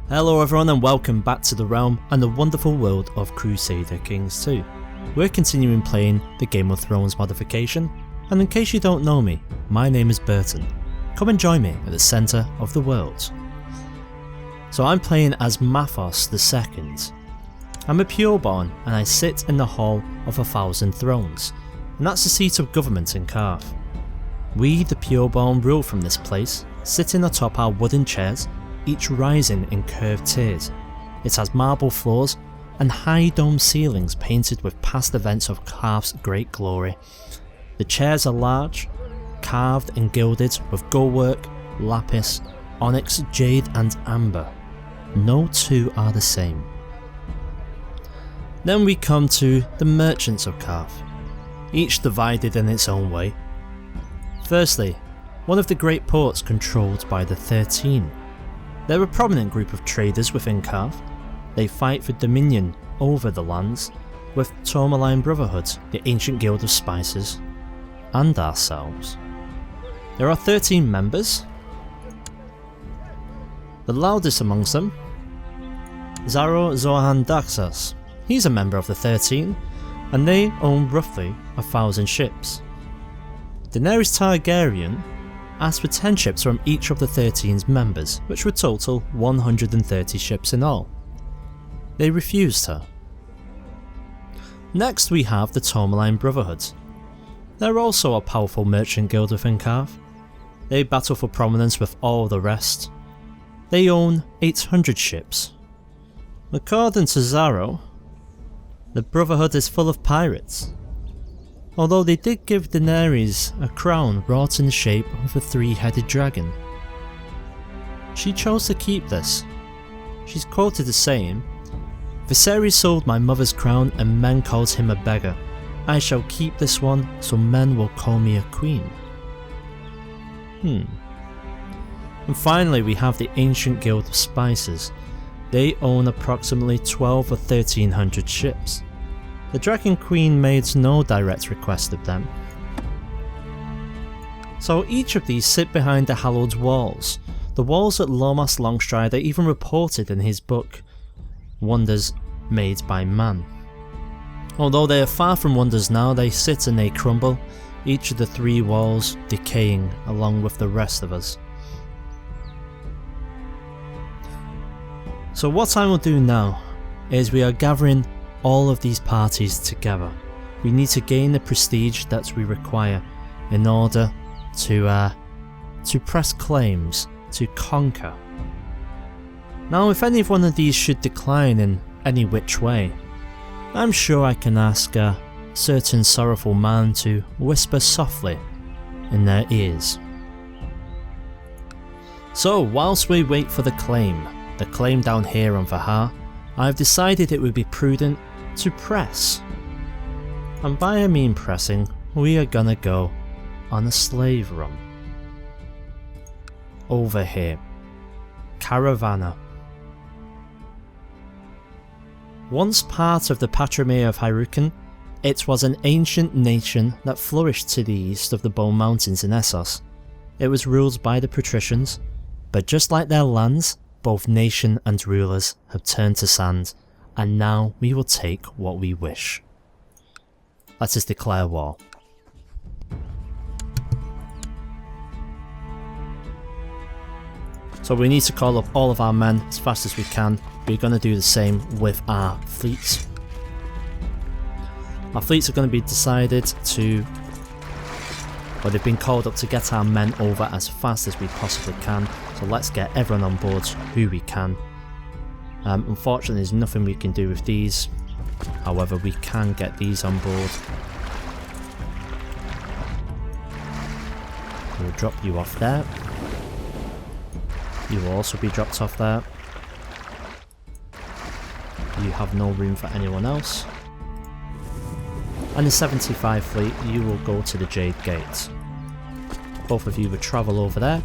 Hello everyone and welcome back to the realm and the wonderful world of Crusader Kings 2. We're continuing playing the Game of Thrones modification, and in case you don't know me, my name is Burton. Come and join me at the centre of the world. So I'm playing as Mathos II. I'm a Pureborn and I sit in the Hall of 1,000 Thrones, and that's the seat of government in Qarth. We, the Pureborn, rule from this place, sitting atop our wooden chairs, each rising in curved tiers. It has marble floors and high dome ceilings painted with past events of Qarth's great glory. The chairs are large, carved and gilded with goldwork, lapis, onyx, jade and amber. No two are the same. Then we come to the merchants of Qarth, each divided in its own way. Firstly, one of the great ports controlled by the 13. They're a prominent group of traders within Qarth. They fight for dominion over the lands, with Tourmaline Brotherhood, the ancient guild of spices, and ourselves. There are 13 members. The loudest amongst them, Zaro Zohan Daxas. He's a member of the 13, and they own roughly 1,000 ships. Daenerys Targaryen asked for 10 ships from each of the 13's members, which would total 130 ships in all. They refused her. Next we have the Tourmaline Brotherhood. They're also a powerful merchant guild within Qarth. They battle for prominence with all the rest. They own 800 ships. According to Zaro, the Brotherhood is full of pirates. Although they did give Daenerys a crown wrought in the shape of a three-headed dragon. She chose to keep this. She's quoted as saying, "Viserys sold my mother's crown and men called him a beggar. I shall keep this one so men will call me a queen." And finally we have the Ancient Guild of Spices. They own approximately 12 or 1300 ships. The Dragon Queen made no direct request of them. So each of these sit behind the hallowed walls, the walls that Lomas Longstrider even reported in his book, Wonders Made by Man. Although they are far from wonders now, they sit and they crumble, each of the 3 walls decaying along with the rest of us. So what I will do now is we are gathering all of these parties together. We need to gain the prestige that we require in order to press claims, to conquer. Now if any one of these should decline in any which way, I'm sure I can ask a certain sorrowful man to whisper softly in their ears. So whilst we wait for the claim down here on Vahar, I've decided it would be prudent to press. And by I mean pressing, we are gonna go on a slave run. Over here. Caravana. Once part of the Patrimony of Hyrule, it was an ancient nation that flourished to the east of the Bone Mountains in Essos. It was ruled by the patricians, but just like their lands, both nation and rulers have turned to sand, and now we will take what we wish. Let us declare war. So we need to call up all of our men as fast as we can. We're going to do the same with our fleets. Our fleets are going to be decided to, well, they've been called up to get our men over as fast as we possibly can. So let's get everyone on board who we can. Unfortunately there's nothing we can do with these, however we can get these on board. We'll drop you off there. You will also be dropped off there. You have no room for anyone else. And the 75 fleet, you will go to the Jade Gate. Both of you will travel over there.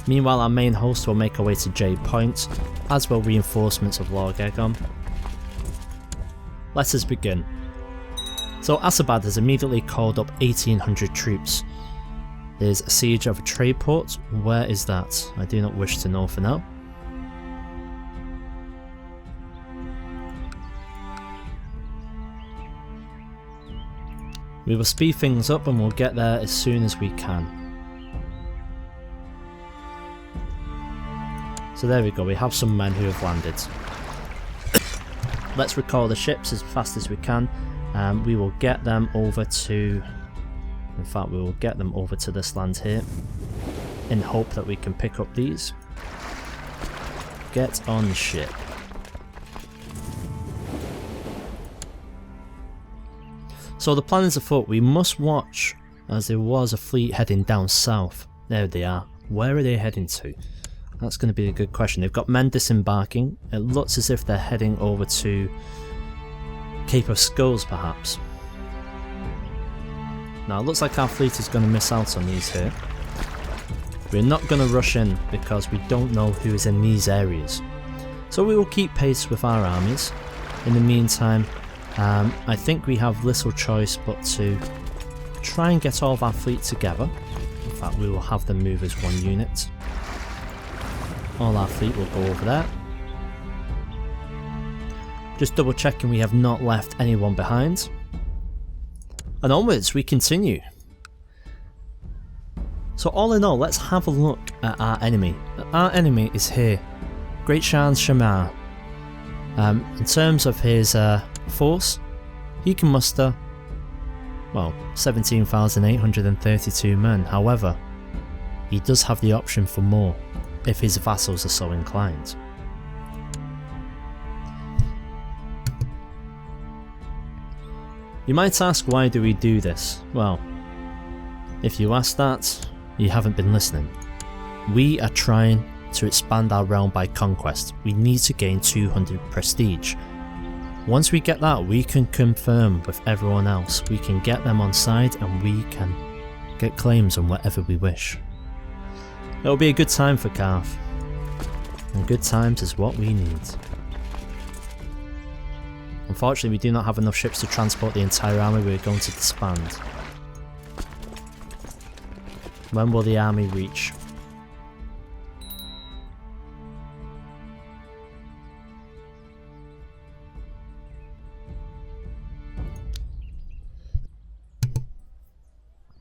Meanwhile our main host will make our way to Jade Point, as will reinforcements of Lord Aegon. Let us begin. So Asabad has immediately called up 1800 troops. There's a siege of a trade port. Where is that? I do not wish to know for now. We will speed things up and we'll get there as soon as we can. So there we go, we have some men who have landed. Let's recall the ships as fast as we can. We will get them over to... In fact, we will get them over to this land here, in hope that we can pick up these. Get on ship. So the plan is afoot. We must watch, as there was a fleet heading down south. There they are. Where are they heading to? That's going to be a good question. They've got men disembarking. It looks as if they're heading over to Cape of Skulls, perhaps. Now it looks like our fleet is going to miss out on these here. We're not going to rush in because we don't know who is in these areas. So we will keep pace with our armies. In the meantime, I think we have little choice but to try and get all of our fleet together. In fact, we will have them move as one unit. All our fleet will go over there. Just double checking we have not left anyone behind. And onwards we continue. So all in all, let's have a look at our enemy. Our enemy is here, Great Shan Shamar. In terms of his force, he can muster, well, 17,832 men. However, he does have the option for more if his vassals are so inclined. You might ask, why do we do this? Well, if you ask that, you haven't been listening. We are trying to expand our realm by conquest. We need to gain 200 prestige. Once we get that, we can confirm with everyone else. We can get them on side and we can get claims on whatever we wish. It'll be a good time for Qarth. And good times is what we need. Unfortunately, we do not have enough ships to transport the entire army. We're going to disband. When will the army reach?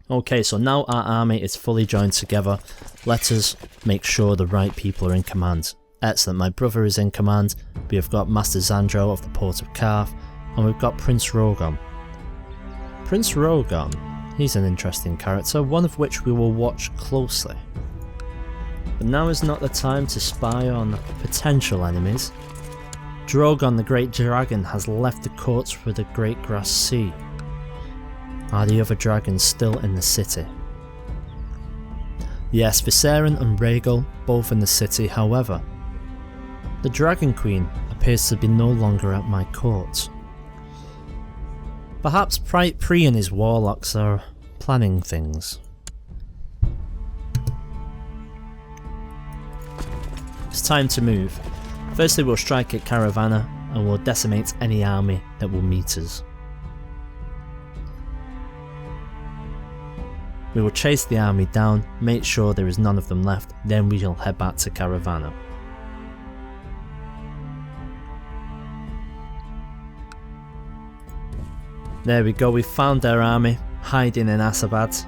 Okay, so now our army is fully joined together. Let us make sure the right people are in command. Excellent, my brother is in command. We have got Master Xandro of the port of Qarth, and we've got Prince Rogon. Prince Rogon, he's an interesting character, one of which we will watch closely. But now is not the time to spy on potential enemies. Drogon the Great Dragon has left the courts for the Great Grass Sea. Are the other dragons still in the city? Yes, Viserion and Rhaegal both in the city, however, the Dragon Queen appears to be no longer at my court. Perhaps Pri and his warlocks are planning things. It's time to move. Firstly, we'll strike at Caravana and we'll decimate any army that will meet us. We will chase the army down, make sure there is none of them left, then we shall head back to Caravana. There we go, we found their army, hiding in Asabad.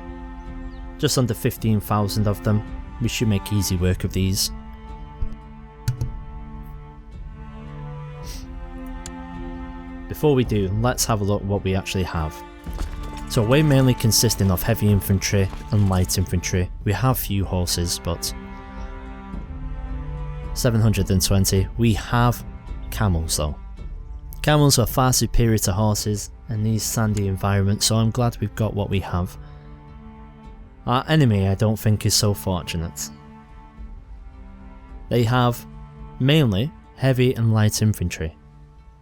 Just under 15,000 of them. We should make easy work of these. Before we do, let's have a look what we actually have. So we're mainly consisting of heavy infantry and light infantry. We have few horses, but 720. We have camels though. Camels are far superior to horses in these sandy environments, so I'm glad we've got what we have. Our enemy, I don't think, is so fortunate. They have mainly heavy and light infantry.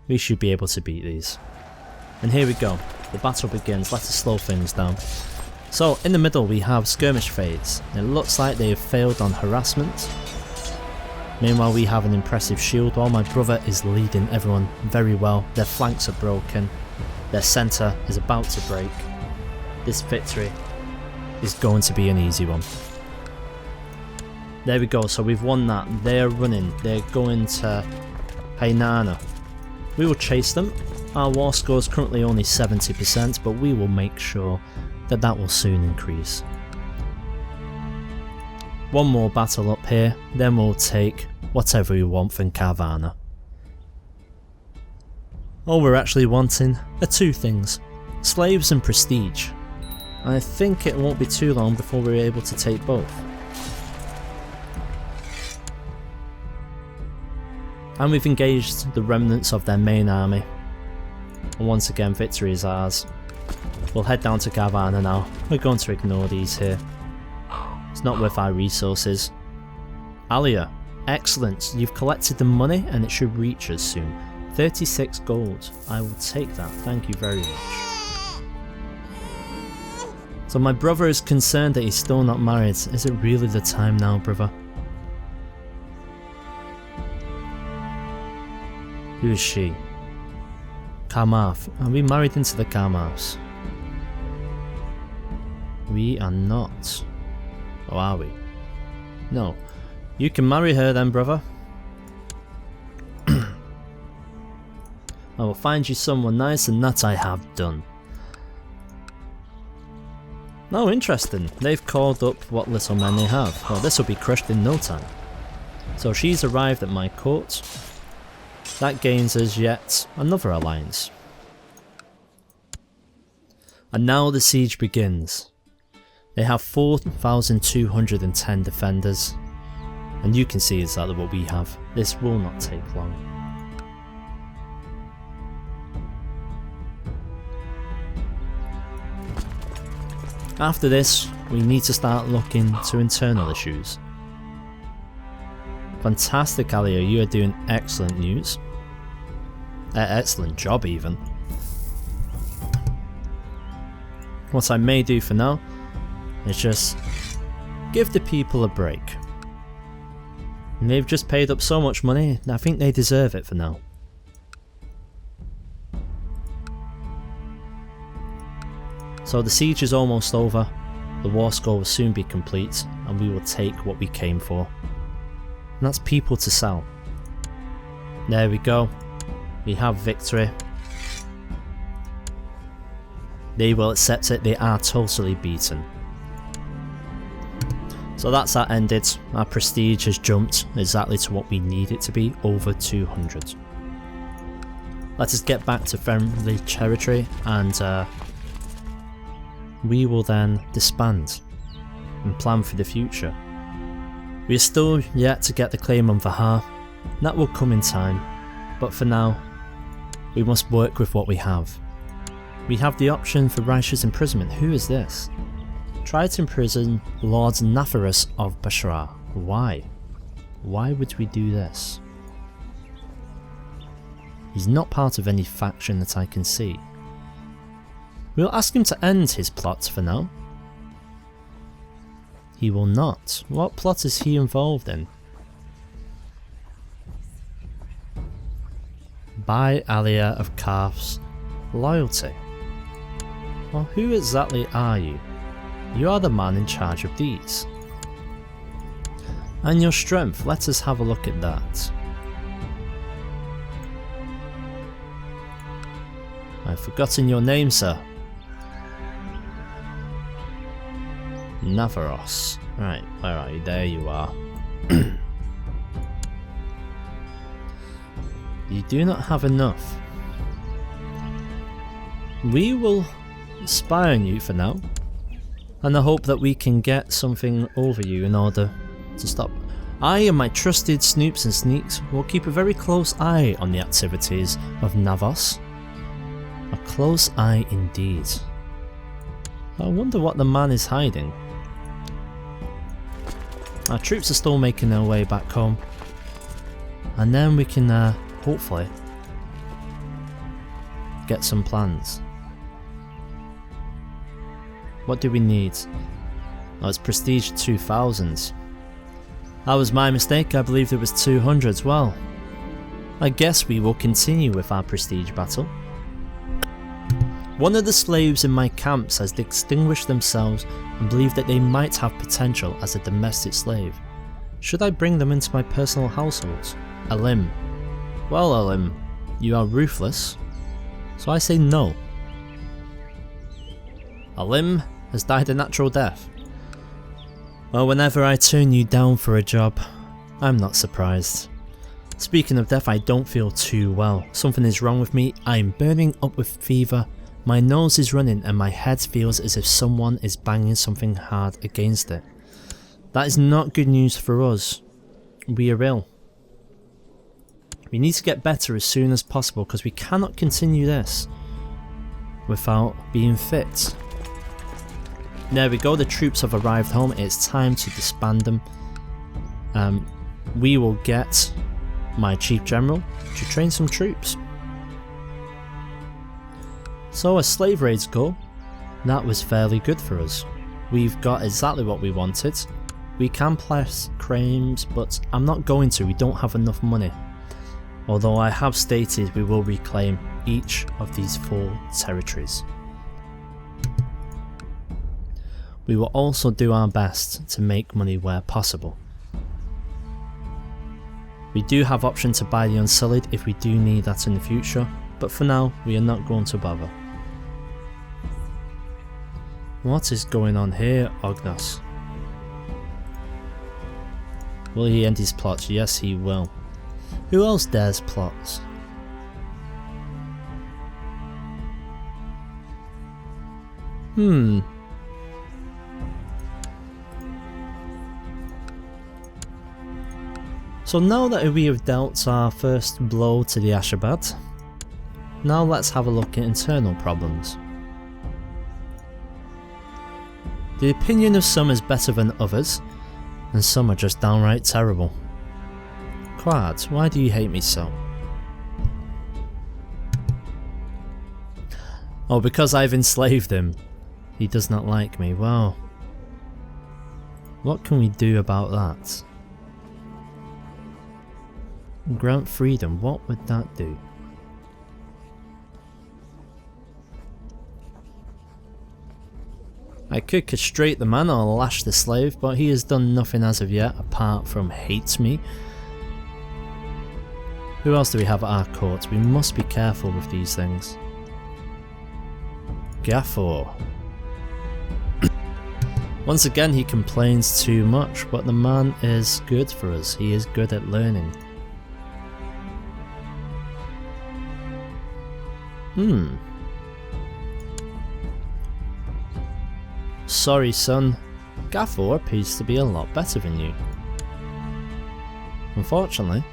We should be able to beat these. And here we go. The battle begins. Let us slow things down. So in the middle we have skirmish phase. It looks like they have failed on harassment. Meanwhile we have an impressive shield wall. My brother is leading everyone very well. Their flanks are broken. Their centre is about to break. This victory is going to be an easy one. There we go, so we've won that. They're running. They're going to Hainana. We will chase them. Our war score is currently only 70%, but we will make sure that that will soon increase. One more battle up here, then we'll take whatever we want from Caravana. All we're actually wanting are two things: slaves and prestige. I think it won't be too long before we're able to take both. And we've engaged the remnants of their main army. And once again, victory is ours. We'll head down to Caravana now. We're going to ignore these here. It's not worth our resources. Alia, excellent. You've collected the money and it should reach us soon. 36 gold. I will take that. Thank you very much. So my brother is concerned that he's still not married. Is it really the time now, brother? Who is she? Qarth. Are we married into the Qarths? We are not. Or are we? No. You can marry her then, brother. I will find you someone nice, and that I have done. Oh, interesting. They've called up what little men they have. Well, this will be crushed in no time. So she's arrived at my court. That gains us yet another alliance. And now the siege begins. They have 4,210 defenders. And you can see exactly what we have. This will not take long. After this, we need to start looking to internal issues. Fantastic, Alia, you are doing excellent news. Excellent job even. What I may do for now is just give the people a break. And they've just paid up so much money, I think they deserve it for now. So the siege is almost over, the war score will soon be complete, and we will take what we came for. And that's people to sell. There we go. We have victory. They will accept it, they are totally beaten. So that's that ended. Our prestige has jumped exactly to what we need it to be, over 200. Let us get back to friendly territory and we will then disband and plan for the future. We are still yet to get the claim on Vahar. That will come in time, but for now, we must work with what we have. We have the option for righteous imprisonment. Who is this? Try to imprison Lord Natharus of Bashar. Why? Why would we do this? He's not part of any faction that I can see. We'll ask him to end his plot for now. He will not. What plot is he involved in? Buy Alia of Qarth's loyalty. Well, who exactly are you? You are the man in charge of these. And your strength, let us have a look at that. I've forgotten your name, sir. Natharos. Right, where are you? There you are. You do not have enough. We will spy on you for now, and I hope that we can get something over you in order to stop. I and my trusted snoops and sneaks will keep a very close eye on the activities of Navos. A close eye indeed. I wonder what the man is hiding. Our troops are still making their way back home, and then we can hopefully get some plans. What do we need? Oh, it's prestige 2000. That was my mistake, I believed it was 200. Well, I guess we will continue with our prestige battle. One of the slaves in my camps has distinguished themselves and believe that they might have potential as a domestic slave. Should I bring them into my personal household? Alim. Well, Alim, you are ruthless. So I say no. A limb has died a natural death. Well, whenever I turn you down for a job, I'm not surprised. Speaking of death, I don't feel too well. Something is wrong with me. I'm burning up with fever. My nose is running and my head feels as if someone is banging something hard against it. That is not good news for us. We are ill. We need to get better as soon as possible because we cannot continue this without being fit. There we go, the troops have arrived home. It's time to disband them. We will get my Chief General to train some troops. So as slave raids go, that was fairly good for us. We've got exactly what we wanted. We can press claims, but I'm not going to, we don't have enough money. Although I have stated we will reclaim each of these 4 territories. We will also do our best to make money where possible. We do have option to buy the Unsullied if we do need that in the future, but for now we are not going to bother. What is going on here, Ognos? Will he end his plots? Yes, he will. Who else dares plots? So now that we have dealt our first blow to the Ashgabat, now let's have a look at internal problems. The opinion of some is better than others, and some are just downright terrible. Qarth, why do you hate me so? Oh, because I've enslaved him. He does not like me. Well, what can we do about that? Grant freedom, what would that do? I could castrate the man or lash the slave, but he has done nothing as of yet apart from hate me. Who else do we have at our court? We must be careful with these things. Gafford. Once again he complains too much, but the man is good for us. He is good at learning. Sorry son, Gafford appears to be a lot better than you. Unfortunately,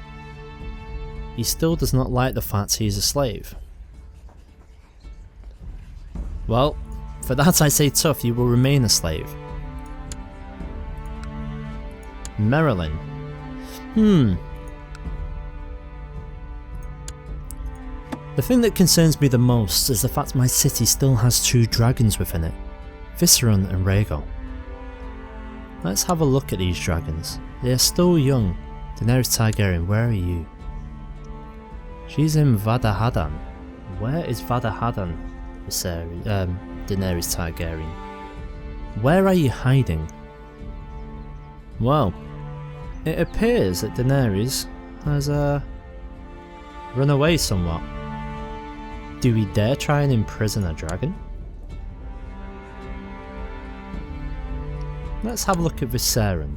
he still does not like the fact he is a slave. Well, for that I say tough, you will remain a slave. Marilyn. The thing that concerns me the most is the fact my city still has 2 dragons within it, Visceron and Rhaegal. Let's have a look at these dragons. They are still young. Daenerys Targaryen, where are you? She's in Vadahadan. Where is Vadahadan, Daenerys Targaryen? Where are you hiding? Well, it appears that Daenerys has run away somewhat. Do we dare try and imprison a dragon? Let's have a look at Visceron.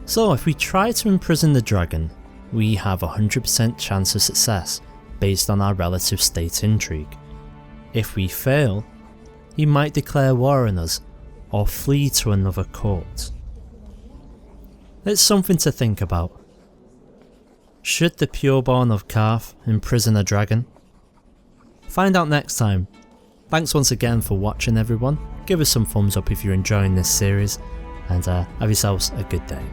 So if we try to imprison the dragon, we have a 100% chance of success based on our relative state intrigue. If we fail, he might declare war on us or flee to another court. It's something to think about. Should the Pureborn of Qarth imprison a dragon? Find out next time. Thanks once again for watching everyone. Give us some thumbs up if you're enjoying this series, and have yourselves a good day.